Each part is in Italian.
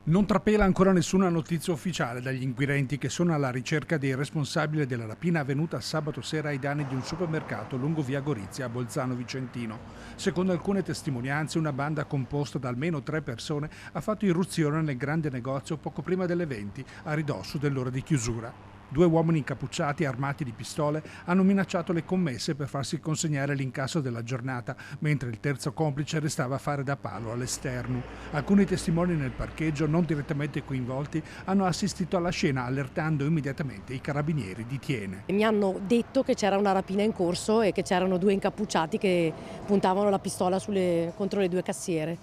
Non trapela ancora nessuna notizia ufficiale dagli inquirenti che sono alla ricerca dei responsabili della rapina avvenuta sabato sera ai danni di un supermercato lungo via Gorizia a Bolzano Vicentino. Secondo alcune testimonianze, una banda composta da almeno 3 persone ha fatto irruzione nel grande negozio poco prima delle 20, a ridosso dell'ora di chiusura. 2 uomini incappucciati armati di pistole hanno minacciato le commesse per farsi consegnare l'incasso della giornata, mentre il terzo complice restava a fare da palo all'esterno. Alcuni testimoni nel parcheggio, non direttamente coinvolti, hanno assistito alla scena allertando immediatamente i carabinieri di Thiene. Mi hanno detto che c'era una rapina in corso e che c'erano 2 incappucciati che puntavano la pistola contro le 2 cassiere.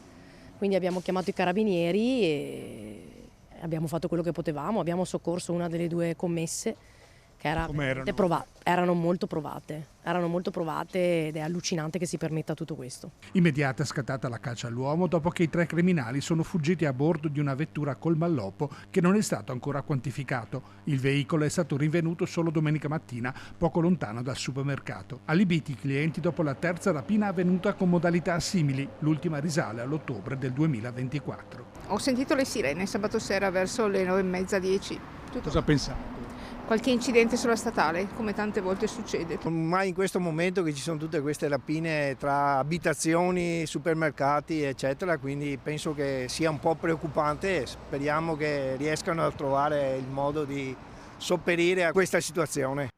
Quindi abbiamo chiamato i carabinieri e abbiamo fatto quello che potevamo, abbiamo soccorso una delle 2 commesse che erano molto provate ed è allucinante che si permetta tutto questo. Immediata è scattata la caccia all'uomo dopo che i 3 criminali sono fuggiti a bordo di una vettura col malloppo che non è stato ancora quantificato. Il veicolo è stato rinvenuto solo domenica mattina, poco lontano dal supermercato. Allibiti i clienti dopo la terza rapina avvenuta con modalità simili, l'ultima risale all'ottobre del 2024. Ho sentito le sirene sabato sera verso le 9:30, 10. Cosa pensate? Qualche incidente sulla statale, come tante volte succede. Mai in questo momento che ci sono tutte queste rapine tra abitazioni, supermercati, eccetera, quindi penso che sia un po' preoccupante e speriamo che riescano a trovare il modo di sopperire a questa situazione.